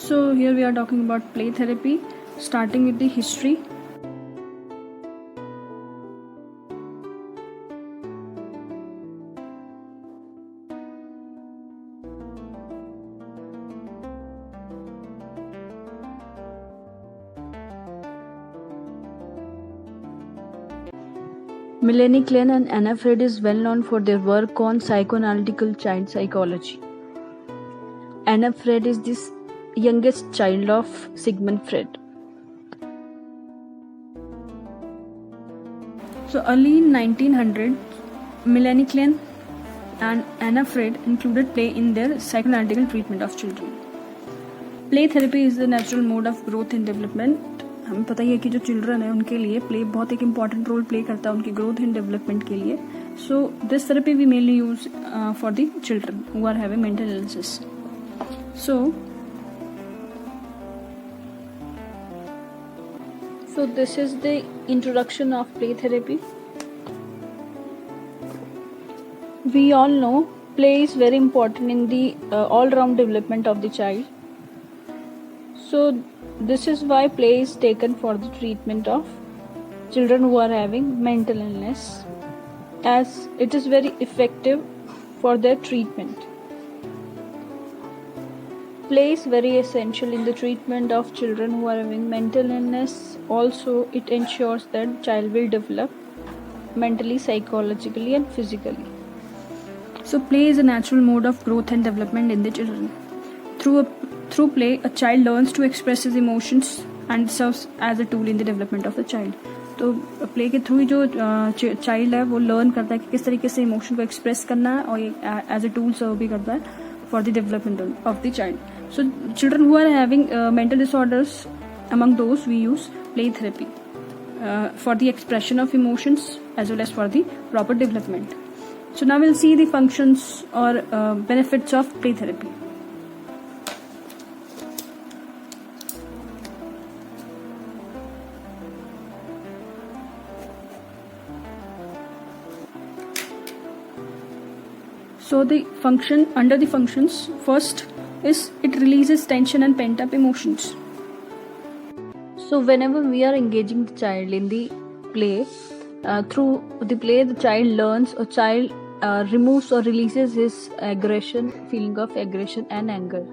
So here we are talking about play therapy, starting with the history. Melanie Klein and Anna Freud is well known for their work on psychoanalytical child psychology. Anna Freud is the youngest child of Sigmund Freud. So early in 1900, Melanie Klein and Anna Freud included play in their psychoanalytical treatment of children. Play therapy is the natural mode of growth and development. हमें पता ही है कि जो children है उनके लिए play बहुत एक इम्पॉर्टेंट रोल प्ले करता है उनकी ग्रोथ एंड डेवलपमेंट के लिए. So this therapy we mainly use for the children who are having mental illnesses. So this is the introduction of play therapy. We all know play is very important in the all-round development of the child. So this is why play is taken for the treatment of children who are having mental illness, as it is very effective for their treatment. Play is very essential in the treatment of children who are having mental illness. Also, it ensures that child will develop mentally, psychologically and physically. So play is a natural mode of growth and development in the children. Through play, a child learns to express his emotions and serves as a tool in the development of the child. तो play के through ही जो child है वो learn करता है कि किस तरीके से इमोशन को एक्सप्रेस करना है और एज अ टूल सर्व भी करता है for the development of the child. So children who are having mental disorders, among those we use play therapy for the expression of emotions as well as for the proper development. So now we'll see the functions or benefits of play therapy. So under the functions, first is it releases tension and pent up emotions. So whenever we are engaging the child in the play, through the play the child learns or child removes or releases his feeling of aggression and anger.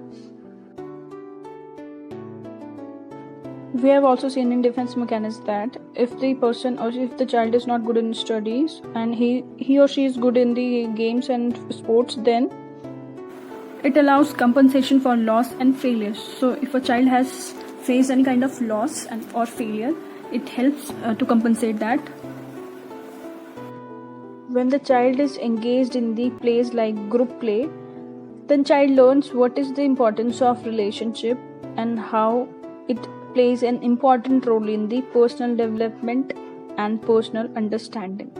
We have also seen in defense mechanisms that if the person or if the child is not good in studies and he or she is good in the games and sports, then it allows compensation for loss and failures. So if a child has faced any kind of loss or failure, it helps to compensate that. When the child is engaged in the plays like group play, then child learns what is the importance of relationship and how it plays an important role in the personal development and personal understanding.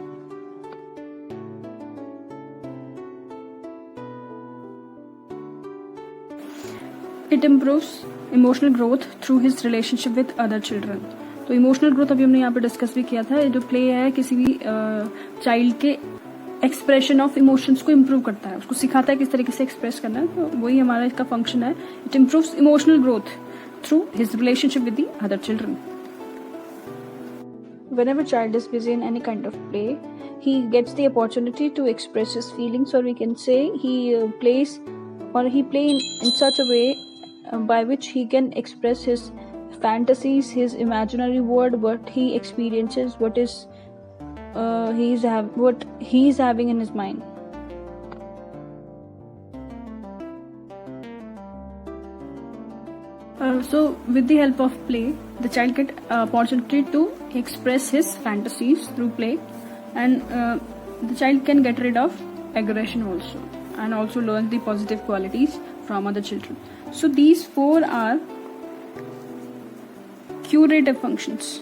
It improves emotional growth through his relationship with other children. तो emotional growth अभी हमने यहाँ पे discuss भी किया था. जो play है किसी भी चाइल्ड के एक्सप्रेशन ऑफ इमोशंस को इम्प्रूव करता है, उसको सिखाता है किस तरीके से एक्सप्रेस करना है. तो वही हमारा इसका फंक्शन है. It improves emotional growth through his relationship with the other children. Whenever child is busy in any kind of play, he gets the opportunity to express his feelings, or we can say he plays in such a way by which he can express his fantasies, his imaginary world, what he experiences, what he is having in his mind. So with the help of play, the child get opportunity to express his fantasies through play, and the child can get rid of aggression also, and also learn the positive qualities from other children. So these four are curative functions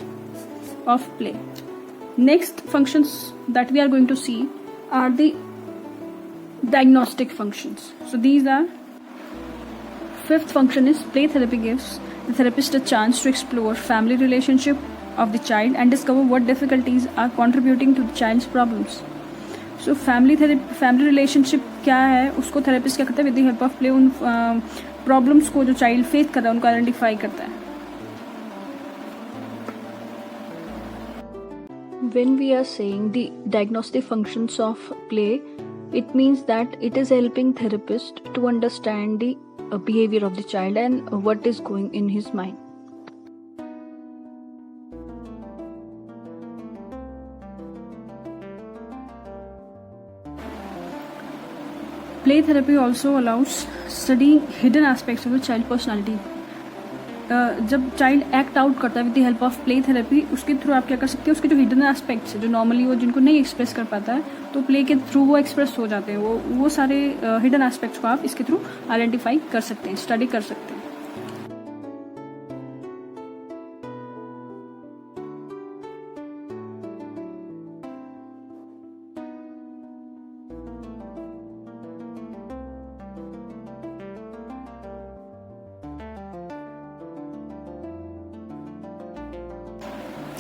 of play. Next functions that we are going to see are the diagnostic functions. So these are fifth function is play therapy gives the therapist a chance to explore family relationship of the child and discover what difficulties are contributing to the child's problems. So family relationship क्या है उसको therapist क्या करता है with the help of play उन problems को जो child face कर रहा है उनको आइडेंटिफाई करता है. When we are saying the diagnostic functions of play, it means that it is helping therapist to understand the behavior of the child and what is going in his mind. Play therapy also allows studying hidden aspects of the child personality. जब child act out करता है with the help of play therapy, उसके through आप क्या कर सकते हैं, उसके जो हिडन एस्पेक्ट्स है जो नॉर्मली वो जिनको नहीं एक्सप्रेस कर पाता है, तो प्ले के थ्रू वो एक्सप्रेस हो जाते हैं. वो सारे हिडन एस्पेक्ट्स को आप इसके थ्रू आइडेंटिफाई कर सकते हैं, स्टडी कर सकते हैं.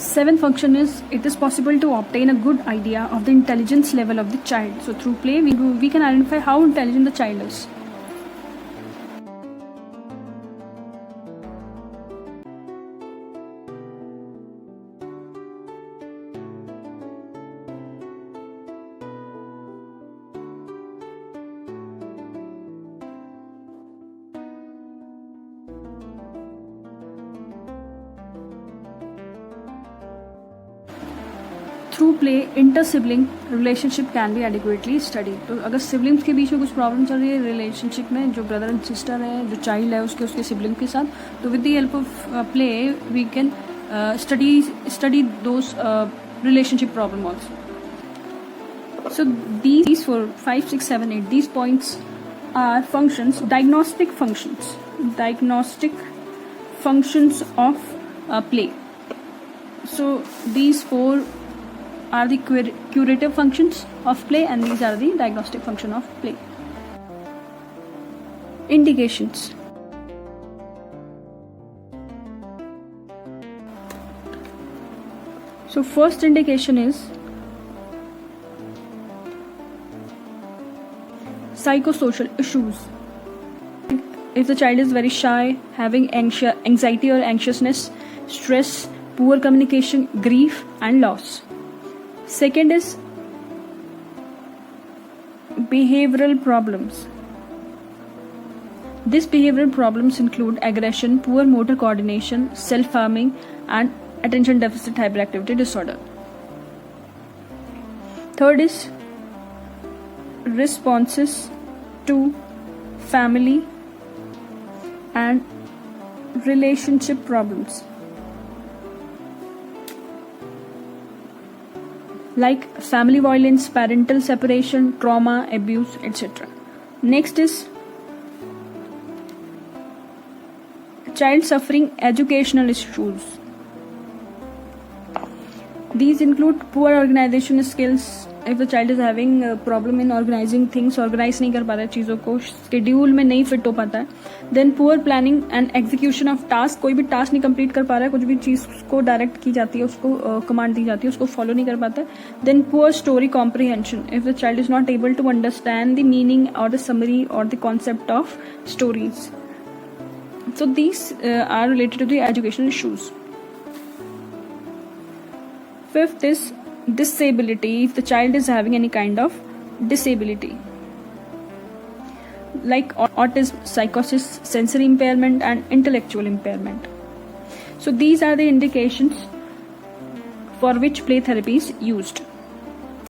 Seventh function is it is possible to obtain a good idea of the intelligence level of the child. So through play we can identify how intelligent the child is. Through play inter sibling relationship can be adequately study. तो अगर siblings के बीच में कुछ problem चल रही है relationship में, जो ब्रदर एंड सिस्टर है, जो चाइल्ड है उसके सिबलिंग के साथ, तो with the help of play we can study those relationship problem also. So these 4, 5, 6, 7, 8 these points are functions, diagnostic functions of play. So these 4 are the curative functions of play and these are the diagnostic function of play. Indications. So first indication is psychosocial issues. If the child is very shy, having anxiety or anxiousness, stress, poor communication, grief and loss. Second is behavioral problems. These behavioral problems include aggression, poor motor coordination, self-harming and attention deficit hyperactivity disorder. Third is responses to family and relationship problems, like family violence, parental separation, trauma, abuse, etc. Next is child suffering educational issues. These include poor organization skills. If the child is having a problem in organizing things, organize नहीं कर पाता है चीज़ों को, schedule में नहीं fit हो पाता है. Then poor planning and execution of task. कोई भी task नहीं complete कर पा रहा है, कुछ भी चीज़ को direct की जाती है, उसको command दी जाती है, उसको follow नहीं कर पाता है. Then poor story comprehension. If the child is not able to understand the meaning or the summary or the concept of stories. So these are related to the educational issues. Fifth is disability. If the child is having any kind of disability, like autism, psychosis, sensory impairment and intellectual impairment. So these are the indications for which play therapy is used.